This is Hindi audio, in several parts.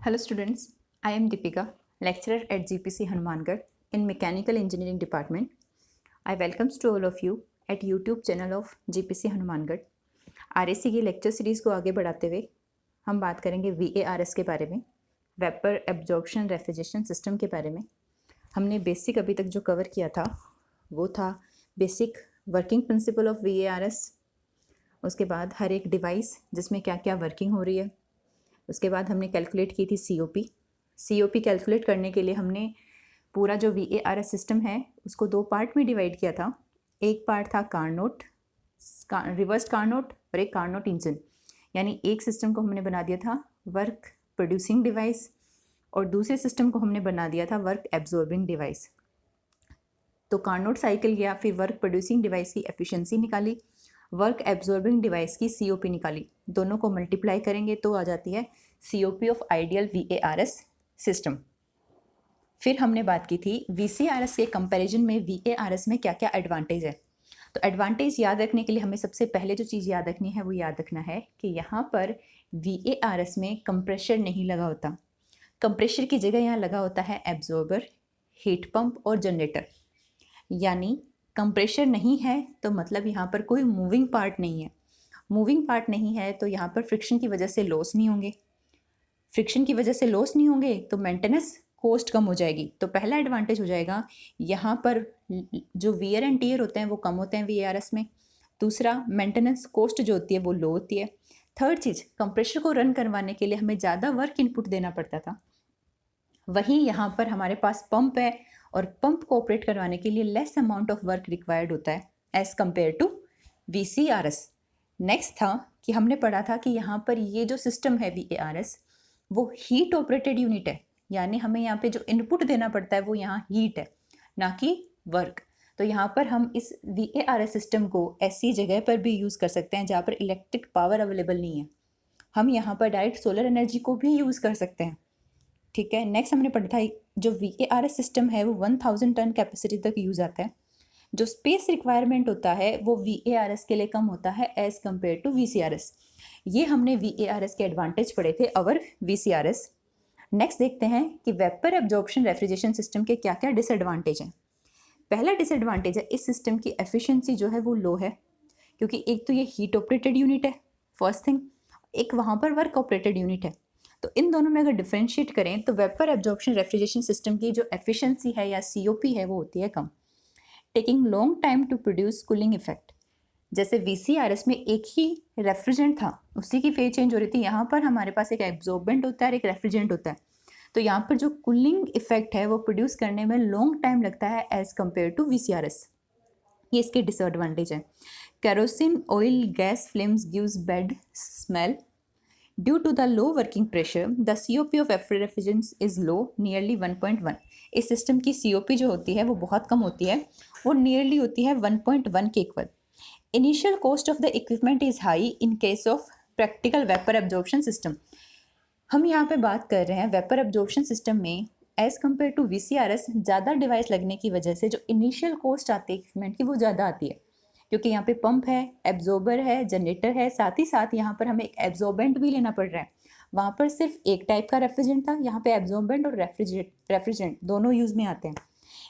Hello students, I am Deepika, lecturer at GPC Hanumangarh in Mechanical Engineering Department. I welcomes to all of you at YouTube channel of GPC Hanumangarh. RAC की लेक्चर सीरीज़ को आगे बढ़ाते हुए हम बात करेंगे VARS के बारे में, वेपर एब्जॉर्प्शन रेफ्रिजरेशन सिस्टम के बारे में। हमने बेसिक अभी तक जो कवर किया था वो था basic working principle of VARS। उसके बाद हर एक डिवाइस जिसमें क्या क्या वर्किंग हो रही है। उसके बाद हमने कैलकुलेट की थी COP कैलकुलेट करने के लिए हमने पूरा जो VARS सिस्टम है उसको दो पार्ट में डिवाइड किया था। एक पार्ट था कार्नोट, रिवर्स कार्नोट और एक कार्नोट इंजन, यानी एक सिस्टम को हमने बना दिया था वर्क प्रोड्यूसिंग डिवाइस और दूसरे सिस्टम को हमने बना दिया था वर्क एब्जॉर्बिंग डिवाइस। तो कार्नोट साइकिल गया, फिर वर्क प्रोड्यूसिंग डिवाइस की एफिशिएंसी निकाली, वर्क एब्जॉर्बिंग डिवाइस की COP निकाली। दोनों को मल्टीप्लाई करेंगे तो आ जाती है COP of ideal VARS system. फिर हमने बात की थी VCRS के कंपैरिजन में VARS में क्या क्या एडवांटेज है। तो एडवांटेज याद रखने के लिए हमें सबसे पहले जो चीज़ याद रखनी है वो याद रखना है कि यहाँ पर VARS में कंप्रेशर नहीं लगा होता। कंप्रेशर की जगह यहाँ लगा होता है एब्जॉर्बर, हीट पंप और जनरेटर। यानी कंप्रेशर नहीं है तो मतलब यहाँ पर कोई मूविंग पार्ट नहीं है। मूविंग पार्ट नहीं है तो यहाँ पर फ्रिक्शन की वजह से लॉस नहीं होंगे। फ्रिक्शन की वजह से लॉस नहीं होंगे तो मेंटेनेंस कॉस्ट कम हो जाएगी। तो पहला एडवांटेज हो जाएगा यहाँ पर जो वियर एंड टीयर होते हैं वो कम होते हैं VARS में। दूसरा, मेंटेनेंस कॉस्ट जो होती है वो लो होती है। थर्ड चीज़, कंप्रेशर को रन करवाने के लिए हमें ज़्यादा वर्क इनपुट देना पड़ता था, वहीं यहाँ पर हमारे पास पंप है और पंप को ऑपरेट करवाने के लिए less amount of work required होता है as compare to VCRS। Next था कि हमने पढ़ा था कि यहाँ पर ये जो सिस्टम है VARS वो हीट ऑपरेटेड यूनिट है, यानी हमें यहाँ पे जो इनपुट देना पड़ता है वो यहाँ हीट है ना कि वर्क। तो यहाँ पर हम इस VARS सिस्टम को ऐसी जगह पर भी यूज़ कर सकते हैं जहाँ पर इलेक्ट्रिक पावर अवेलेबल नहीं है। हम यहाँ पर डायरेक्ट सोलर एनर्जी को भी यूज़ कर सकते हैं। ठीक है। नेक्स्ट हमने पढ़ा था जो VARS सिस्टम है वो 1000 टन कैपेसिटी तक यूज़ आता है। जो स्पेस रिक्वायरमेंट होता है वो VARS के लिए कम होता है एज कम्पेयर टू VCRS। ये हमने VARS के एडवांटेज पढ़े थे ओवर VCRS। नेक्स्ट देखते हैं कि वेपर एब्जॉर्प्शन रेफ्रिजरेशन सिस्टम के क्या क्या डिसएडवांटेज हैं। पहला डिसएडवांटेज है इस सिस्टम की एफिशिएंसी जो है वो लो है, क्योंकि एक तो ये हीट ऑपरेटेड यूनिट है फर्स्ट थिंग, एक वहाँ पर वर्क ऑपरेटेड यूनिट है। तो इन दोनों में अगर डिफरेंशिएट करें तो वेपर एब्जॉर्प्शन रेफ्रिजरेशन सिस्टम की जो एफिशिएंसी है या COP है वो होती है कम, taking long time to produce cooling effect. जैसे VCRS में एक ही रेफ्रिजरेंट था, उसी की फेज चेंज हो रही थी, यहाँ पर हमारे पास एक एब्जॉर्बेंट होता है और एक रेफ्रिजरेंट होता है। तो यहाँ पर जो कूलिंग इफेक्ट है वो प्रोड्यूस करने में लॉन्ग टाइम लगता है एज कम्पेयर टू VCRS। ये इसके डिसएडवांटेज है। Kerosene oil gas flames gives bad smell. Due to the low working pressure, the COP of refrigerants is low, nearly 1.1। इस सिस्टम की COP जो होती है वो बहुत कम होती है, वो नियरली होती है 1.1 के equal. Initial cost of the equipment is high in case of practical vapour absorption system. हम यहाँ पे बात कर रहे हैं वेपर एब्जॉर्प्शन सिस्टम में एज कम्पेयर टू VCRS ज़्यादा डिवाइस लगने की वजह से जो इनिशियल कॉस्ट आती है इक्विपमेंट की वो ज़्यादा आती है, क्योंकि यहाँ पे पंप है, एब्जॉर्बर है, जनरेटर है, साथ ही साथ यहाँ पर हमें एक एब्जॉर्बेंट भी लेना पड़ रहा है। वहाँ पर सिर्फ एक टाइप का रेफ्रिजरेंट था, यहाँ पे एब्जॉर्बेंट और रेफ्रिजरेंट दोनों यूज़ में आते हैं।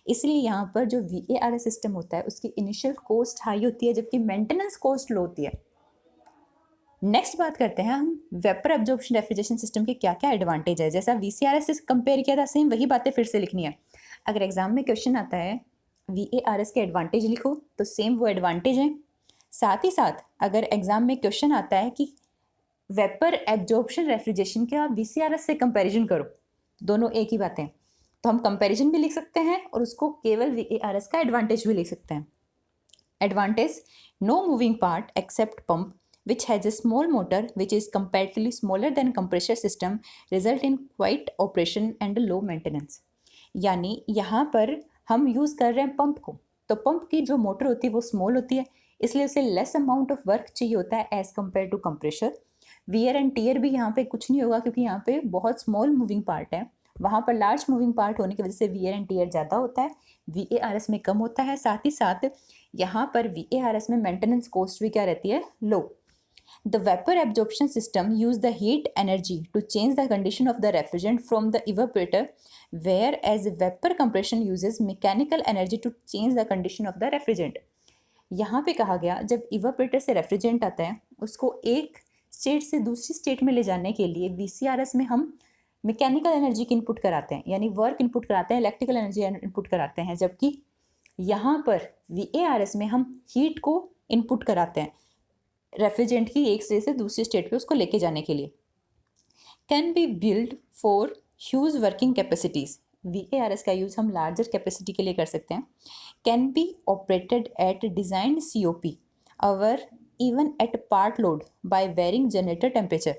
इसलिए यहाँ पर जो VARS सिस्टम होता है उसकी इनिशियल कॉस्ट हाई होती है जबकि मेंटेनेंस कॉस्ट लो होती है। नेक्स्ट बात करते हैं हम वेपर एब्जॉर्प्शन रेफ्रिजरेशन सिस्टम के क्या क्या एडवांटेज है। जैसा VCRS से कंपेयर किया था सेम वही बातें फिर से लिखनी है। अगर एग्जाम में क्वेश्चन आता है VARS के एडवांटेज लिखो तो सेम वो एडवांटेज हैं। साथ ही साथ अगर एग्जाम में क्वेश्चन आता है कि वेपर एब्जॉर्प्शन रेफ्रिजरेशन का VCRS से कंपैरिजन करो, दोनों एक ही बातें, तो हम कंपैरिजन भी लिख सकते हैं और उसको केवल VARS का एडवांटेज भी लिख सकते हैं। Advantage, no moving part except pump which has a small motor which is comparatively smaller than compressor system result in quiet operation and low maintenance। यानी यहाँ पर हम यूज़ कर रहे हैं पंप को, तो पंप की जो मोटर होती है वो स्मॉल होती है, इसलिए उसे लेस अमाउंट ऑफ वर्क चाहिए होता है as compare to compressor. Wear and tear भी यहाँ पे कुछ नहीं होगा क्योंकि यहाँ पे बहुत स्मॉल मूविंग पार्ट है, वहाँ पर लार्ज मूविंग पार्ट होने की वजह से वियर एंड टीयर ज़्यादा होता है, VARS में कम होता है। साथ ही साथ यहाँ पर VARS में मेंटेनेंस कॉस्ट भी क्या रहती है, लो। The vapor absorption system use the heat energy to change the condition of the refrigerant from the evaporator, whereas vapor compression uses mechanical energy to change the condition of the refrigerant. यहाँ पे कहा गया जब इवापोरेटर से रेफ्रिजरेंट आता है उसको एक स्टेट से दूसरी स्टेट में ले जाने के लिए VCRS में हम मैकेनिकल एनर्जी की इनपुट कराते हैं, यानी वर्क इनपुट कराते हैं, इलेक्ट्रिकल एनर्जी इनपुट कराते हैं, जबकि यहाँ पर VARS में हम हीट को इनपुट कराते हैं रेफ्रिजरेंट की एक स्टेट से दूसरी स्टेट पे उसको लेके जाने के लिए. Can be build for huge working capacities. VARS का यूज़ हम लार्जर कैपेसिटी के लिए कर सकते हैं. Can be operated at designed COP और even at part load by varying generator temperature.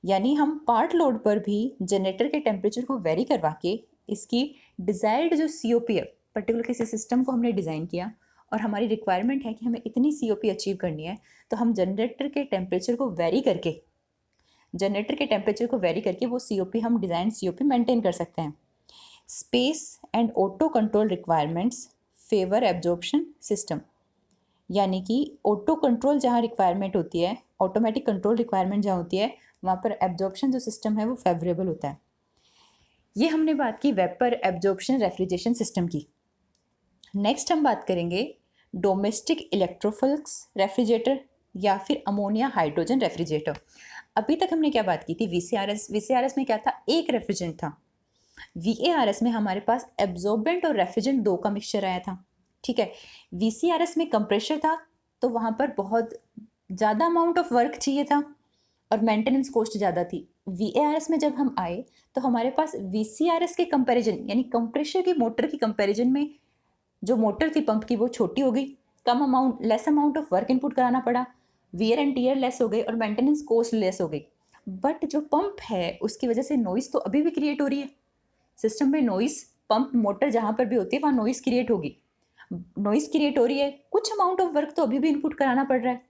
यानी हम पार्ट लोड पर भी जनरेटर के टेम्परेचर को वेरी करवा के इसकी डिज़ायर्ड जो COP है, पर्टिकुलर किसी सिस्टम को हमने डिज़ाइन किया और हमारी रिक्वायरमेंट है कि हमें इतनी COP अचीव करनी है, तो हम जनरेटर के टेम्परेचर को वेरी करके वो COP हम डिज़ाइन COP मेंटेन कर सकते हैं. Space and auto control requirements favour absorption system. यानी कि ऑटो कंट्रोल जहाँ रिक्वायरमेंट होती है, ऑटोमेटिक कंट्रोल रिक्वायरमेंट जहाँ होती है, वहाँ पर एब्जॉर्प्शन जो सिस्टम है वो फेवरेबल होता है. ये हमने बात की वेपर एब्जॉर्प्शन रेफ्रिजरेशन सिस्टम की. नेक्स्ट हम बात करेंगे डोमेस्टिक इलेक्ट्रोफिल्स रेफ्रिजरेटर या फिर अमोनिया हाइड्रोजन रेफ्रिजरेटर. अभी तक हमने क्या बात की थी? VCRS में क्या था? एक रेफ्रिजरेंट था. VARS में हमारे पास एब्जॉर्बेंट और रेफ्रिजरेंट दो का मिक्सचर आया था. ठीक है. VCRS में कंप्रेशर था तो वहाँ पर बहुत ज़्यादा अमाउंट ऑफ वर्क चाहिए था और मेंटेनेंस कॉस्ट ज़्यादा थी. VARS में जब हम आए तो हमारे पास VCRS के कंपैरिजन यानी कंप्रेशर की मोटर की कंपैरिजन में जो मोटर थी पंप की वो छोटी हो गई, less amount of work input कराना पड़ा, वियर एंड टीयर लेस हो गई और मेंटेनेंस कॉस्ट लेस हो गई. बट जो पंप है उसकी वजह से नॉइस तो अभी भी क्रिएट हो रही है. सिस्टम में नॉइस, पंप मोटर जहाँ पर भी होती है वहाँ नॉइस क्रिएट होगी, नॉइस क्रिएट हो रही है, कुछ अमाउंट ऑफ वर्क तो अभी भी इनपुट कराना पड़ रहा है.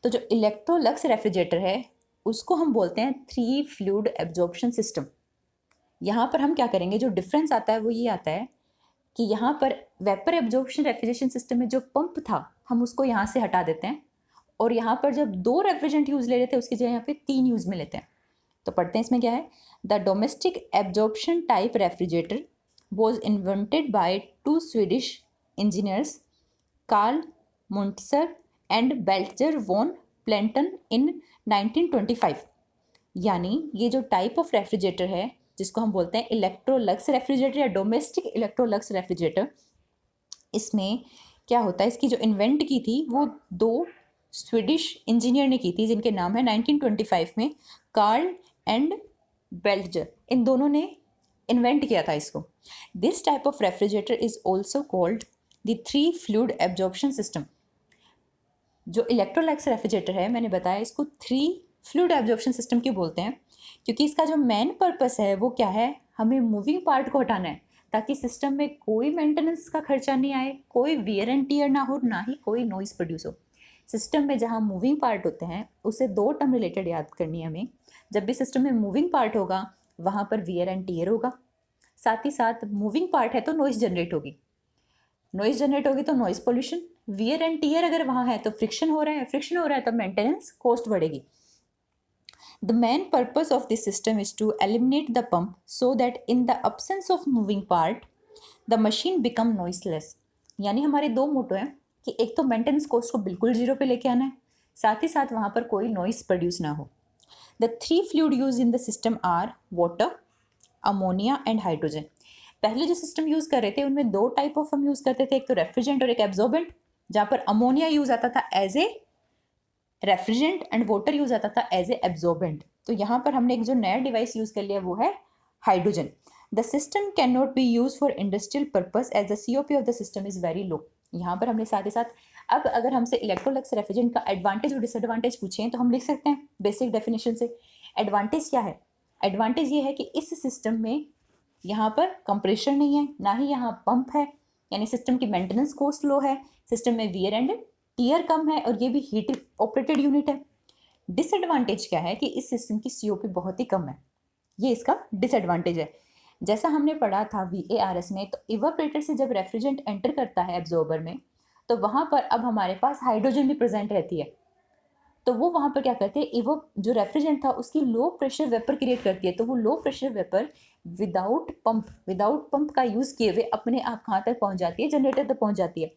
तो जो इलेक्ट्रोलक्स रेफ्रिजरेटर है उसको हम बोलते हैं 3 फ्लूइड एब्जॉर्प्शन सिस्टम. यहाँ पर हम क्या करेंगे, जो डिफरेंस आता है वो ये आता है कि यहाँ पर वेपर एब्जॉर्प्शन रेफ्रिजरेशन सिस्टम में जो पंप था हम उसको यहाँ से हटा देते हैं और यहाँ पर जब 2 रेफ्रिजरेंट यूज़ ले रहे थे उसकी जगह यहाँ पे 3 यूज़ में लेते हैं. तो पढ़ते हैं इसमें क्या है. The domestic absorption type refrigerator was invented by 2 Swedish engineers Carl Munters and Baltzar von Platen in 1925. यानी ये जो टाइप ऑफ रेफ्रिजरेटर है जिसको हम बोलते हैं इलेक्ट्रोलक्स रेफ्रिजरेटर या डोमेस्टिक इलेक्ट्रोलक्स रेफ्रिजरेटर, इसमें क्या होता है, इसकी जो इन्वेंट की थी वो 2 स्वीडिश इंजीनियर ने की थी जिनके नाम है 1925 में कार्ल एंड बेल्टजर. इन दोनों ने इन्वेंट किया था इसको. This type of refrigerator is also called the 3 fluid absorption system. जो इलेक्ट्रोलक्स रेफ्रिजरेटर है मैंने बताया इसको 3 फ्लूइड एब्जॉर्प्शन सिस्टम क्यों बोलते हैं, क्योंकि इसका जो मेन पर्पस है वो क्या है, हमें मूविंग पार्ट को हटाना है ताकि सिस्टम में कोई मेंटेनेंस का खर्चा नहीं आए, कोई वियर एंड टीयर ना हो, ना ही कोई नॉइस प्रोड्यूस हो. सिस्टम में जहाँ मूविंग पार्ट होते हैं उसे 2 टर्म रिलेटेड याद करनी है हमें. जब भी सिस्टम में मूविंग पार्ट होगा वहाँ पर वियर एंड टीयर होगा, साथ ही साथ मूविंग पार्ट है तो नॉइस जनरेट होगी, नॉइस जनरेट होगी तो noise pollution, wear and tear अगर वहाँ है तो फ्रिक्शन हो रहा है तो मेंटेनेंस कॉस्ट बढ़ेगी. The main purpose of this system is to eliminate the pump so that in the absence of moving part, the machine become noiseless. यानी हमारे 2 मोटो हैं कि एक तो मेंटेनेंस कॉस्ट को बिल्कुल जीरो पे लेके आना है, साथ ही साथ वहाँ पर कोई नॉइस प्रोड्यूस ना हो. The 3 fluid used in the system are water, ammonia and hydrogen. पहले जो सिस्टम यूज़ कर रहे थे उनमें 2 टाइप ऑफ हम यूज़ करते थे, एक तो रेफ्रिजरेंट और एक एब्जॉर्बेंट, जहाँ पर अमोनिया यूज़ आता था as a refrigerant and water use आता था एज ए एब्जॉर्बेंट. तो यहाँ पर हमने एक जो नया डिवाइस यूज कर लिया वो है hydrogen. The system can not be use for industrial purpose as the COP of the system is very low. यहाँ पर हमने साथ ही साथ अब अगर हमसे इलेक्ट्रोलक्स रेफ्रिजरेंट का एडवांटेज और डिसएडवांटेज पूछें तो हम लिख सकते हैं बेसिक डेफिनेशन से. एडवांटेज क्या है? एडवांटेज ये है कि इस सिस्टम में यहाँ पर कंप्रेशर नहीं है, ना ही यहाँ पंप है, यानी सिस्टम की मेंटेनेंस कॉस्ट लो है, सिस्टम में वियर एंड टीयर कम है और ये भी हीट ऑपरेटेड यूनिट है. डिसएडवांटेज क्या है कि इस सिस्टम की COP बहुत ही कम है, ये इसका डिसएडवांटेज है. जैसा हमने पढ़ा था VARS में, तो इवापोरेटर से जब रेफ्रिजरेंट एंटर करता है एब्जॉर्बर में तो वहाँ पर अब हमारे पास हाइड्रोजन भी प्रेजेंट रहती है. तो वो वहाँ पर क्या करते हैं, वो जो रेफ्रिजरेंट था उसकी लो प्रेशर वेपर क्रिएट करती है, तो वो low pressure vapour without pump का यूज़ किए हुए अपने आप कहाँ तक पहुँच जाती है, जनरेटर तक पहुँच जाती है।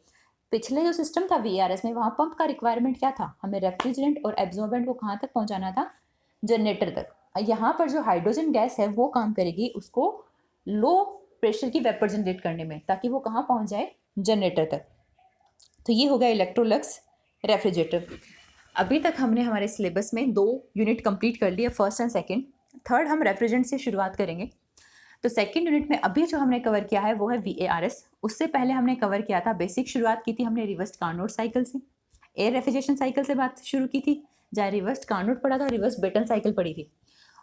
पिछले जो सिस्टम था VARS में, वहाँ पंप का रिक्वायरमेंट क्या था, हमें रेफ्रिजरेंट और एब्जॉर्बेंट को कहाँ तक पहुँचाना था, जनरेटर तक। यहाँ पर जो हाइड्रोजन गैस है वो काम करेगी उसको लो प्रेशर की वेपर जनरेट करने में, ताकि वो कहाँ पहुँच जाए, जनरेटर तक। तो ये हो गया इलेक्ट्रोलक्स रेफ्रिजरेटर। अभी तक हमने हमारे सिलेबस में 2 यूनिट कंप्लीट कर लिए, फर्स्ट एंड सेकंड। थर्ड हम रेफ्रिजरेंट से शुरुआत करेंगे। तो सेकंड यूनिट में अभी जो हमने कवर किया है वो है VARS। उससे पहले हमने कवर किया था, बेसिक शुरुआत की थी हमने रिवर्स कार्नोट साइकिल से, एयर रेफ्रिजरेशन साइकिल से बात शुरू की थी, जहाँ रिवर्स कार्नोट पढ़ा था, रिवर्स ब्रेटन साइकिल पढ़ी थी।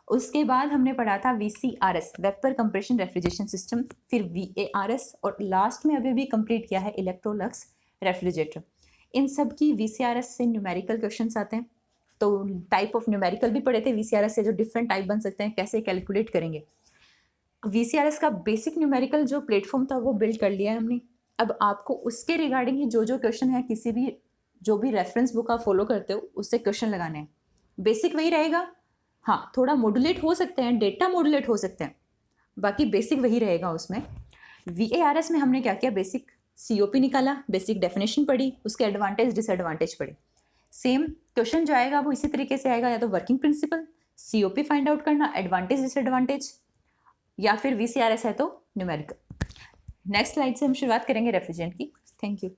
उसके बाद हमने पढ़ा था VCRS, vapour compression refrigeration system, फिर VARS, और लास्ट में अभी भी कंप्लीट किया है इलेक्ट्रोलक्स रेफ्रिजरेटर। इन सब की VCRS से न्यूमेरिकल क्वेश्चंस आते हैं, तो टाइप ऑफ न्यूमेरिकल भी पढ़े थे VCRS से, जो डिफरेंट टाइप बन सकते हैं, कैसे कैलकुलेट करेंगे। VCRS का बेसिक न्यूमेरिकल जो प्लेटफॉर्म था वो बिल्ड कर लिया है हमने। अब आपको उसके रिगार्डिंग ही जो क्वेश्चन है, किसी भी जो भी रेफरेंस बुक आप फॉलो करते हो उससे क्वेश्चन लगाने हैं। बेसिक वही रहेगा, हाँ थोड़ा मॉड्यूलेट हो सकते हैं, डेटा मॉड्यूलेट हो सकते हैं, बाकी बेसिक वही रहेगा उसमें। VARS में हमने क्या किया, बेसिक COP निकाला, बेसिक डेफिनेशन पढ़ी, उसके एडवांटेज डिसएडवांटेज पढ़े। सेम क्वेश्चन जो आएगा वो इसी तरीके से आएगा, या तो working principle, COP find out करना, एडवांटेज डिसएडवांटेज, या फिर VCRS है तो न्यूमेरिकल। नेक्स्ट स्लाइड से हम शुरुआत करेंगे रेफ्रिजरेंट की। Thank you.